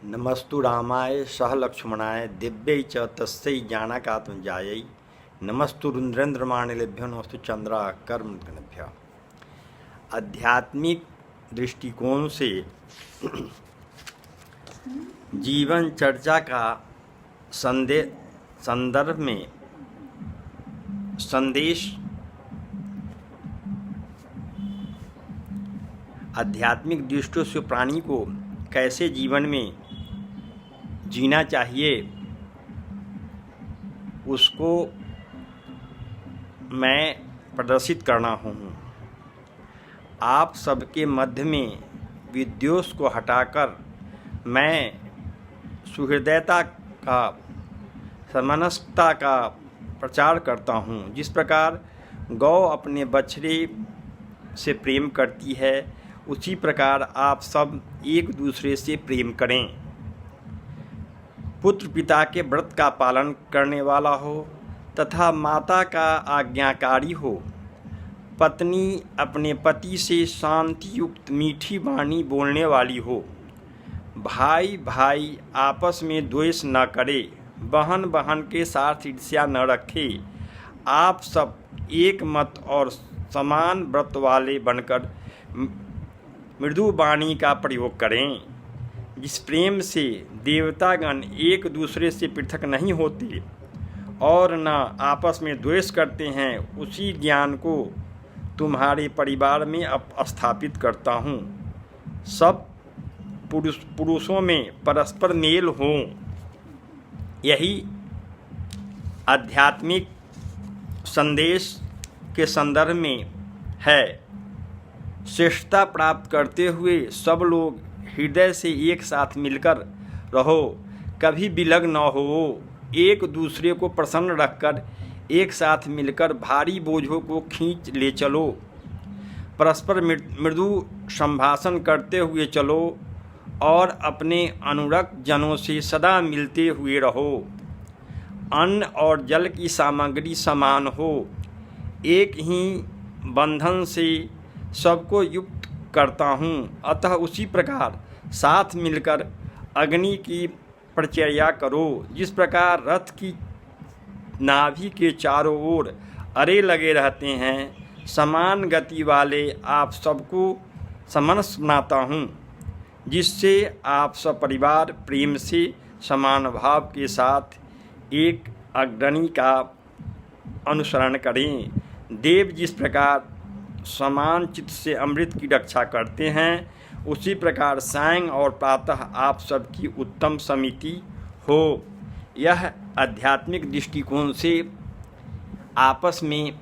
नमस्तु रामाय सह लक्ष्मणाय दिव्यै च तस्यै ज्ञानाकात्मजायै नमस्तु रुद्रेन्द्रमाणिलेभ्यो नमस्तु चंद्राकर्मगणभ्यः। आध्यात्मिक दृष्टिकोण से जीवन चर्चा का संदर्भ में संदेश आध्यात्मिक दृष्टि से प्राणी को कैसे जीवन में जीना चाहिए उसको मैं प्रदर्शित करना हूँ। आप सबके मध्य में विद्वेष को हटाकर मैं सुहृदयता का समनस्कता का प्रचार करता हूँ। जिस प्रकार गौ अपने बछड़े से प्रेम करती है उसी प्रकार आप सब एक दूसरे से प्रेम करें। पुत्र पिता के व्रत का पालन करने वाला हो तथा माता का आज्ञाकारी हो। पत्नी अपने पति से शांति युक्त मीठी वाणी बोलने वाली हो। भाई भाई आपस में द्वेष न करे। बहन बहन के साथ ईर्ष्या न रखे। आप सब एक मत और समान व्रत वाले बनकर मृदु वाणी का प्रयोग करें। जिस प्रेम से देवतागण एक दूसरे से पृथक नहीं होते और न आपस में द्वेष करते हैं उसी ज्ञान को तुम्हारे परिवार में अब स्थापित करता हूँ। सब पुरुषों में परस्पर मेल हो। यही आध्यात्मिक संदेश के संदर्भ में है। श्रेष्ठता प्राप्त करते हुए सब लोग हृदय से एक साथ मिलकर रहो। कभी विलग न हो। एक दूसरे को प्रसन्न रखकर एक साथ मिलकर भारी बोझों को खींच ले चलो। परस्पर मृदु संभाषण करते हुए चलो और अपने अनुरक्त जनों से सदा मिलते हुए रहो। अन्न और जल की सामग्री समान हो। एक ही बंधन से सबको युक्त करता हूँ। अतः उसी प्रकार साथ मिलकर अग्नि की परिचर्या करो। जिस प्रकार रथ की नाभि के चारों ओर अरे लगे रहते हैं समान गति वाले आप सबको समनस बनाता हूँ। जिससे आप सब परिवार प्रेम से समान भाव के साथ एक अग्रणी का अनुसरण करें। देव जिस प्रकार समान चित्त से अमृत की रक्षा करते हैं उसी प्रकार सायं और प्रातः आप सबकी उत्तम समिति हो। यह आध्यात्मिक दृष्टिकोण से आपस में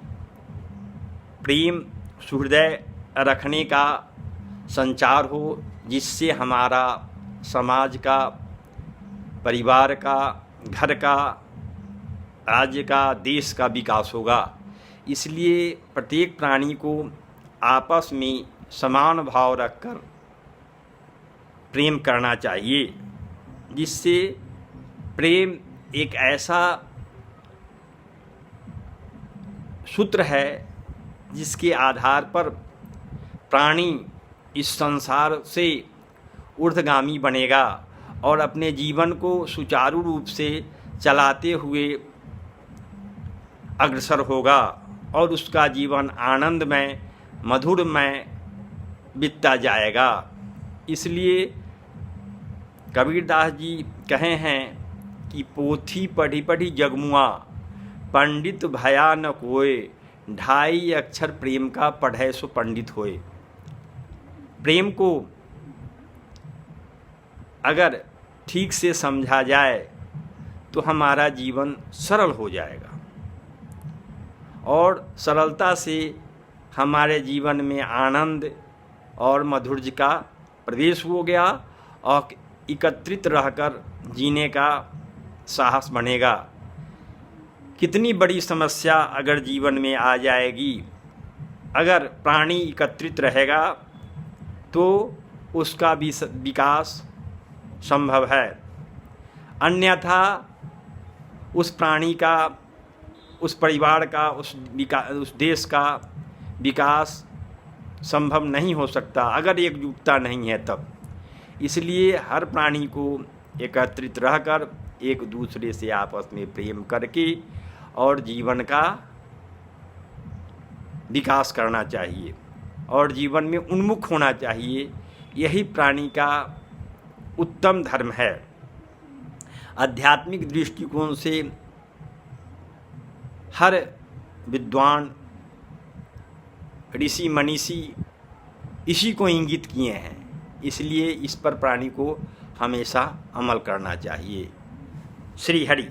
प्रेम सुहृदय रखने का संचार हो जिससे हमारा समाज का परिवार का घर का राज्य का देश का विकास होगा। इसलिए प्रत्येक प्राणी को आपस में समान भाव रखकर प्रेम करना चाहिए। जिससे प्रेम एक ऐसा सूत्र है जिसके आधार पर प्राणी इस संसार से ऊर्ध्वगामी बनेगा और अपने जीवन को सुचारू रूप से चलाते हुए अग्रसर होगा और उसका जीवन आनंदमय मधुरमय बीतता जाएगा। इसलिए कबीरदास जी कहे हैं कि पोथी पढ़ी पढ़ी जगमुआ पंडित भया न कोय। 2.5 अक्षर प्रेम का पढ़े सो पंडित होए। प्रेम को अगर ठीक से समझा जाए तो हमारा जीवन सरल हो जाएगा और सरलता से हमारे जीवन में आनंद और माधुर्य का प्रवेश हो गया और एकत्रित रहकर जीने का साहस बनेगा। कितनी बड़ी समस्या अगर जीवन में आ जाएगी, अगर प्राणी एकत्रित रहेगा तो उसका भी विकास संभव है। अन्यथा उस प्राणी का उस परिवार का उस देश का विकास संभव नहीं हो सकता अगर एकजुटता नहीं है तब। इसलिए हर प्राणी को एकत्रित रहकर एक दूसरे से आपस में प्रेम करके और जीवन का विकास करना चाहिए और जीवन में उन्मुख होना चाहिए। यही प्राणी का उत्तम धर्म है। आध्यात्मिक दृष्टिकोण से हर विद्वान ऋषि मनीषी इसी को इंगित किए हैं, इसलिए इस पर प्राणी को हमेशा अमल करना चाहिए। श्री हरि।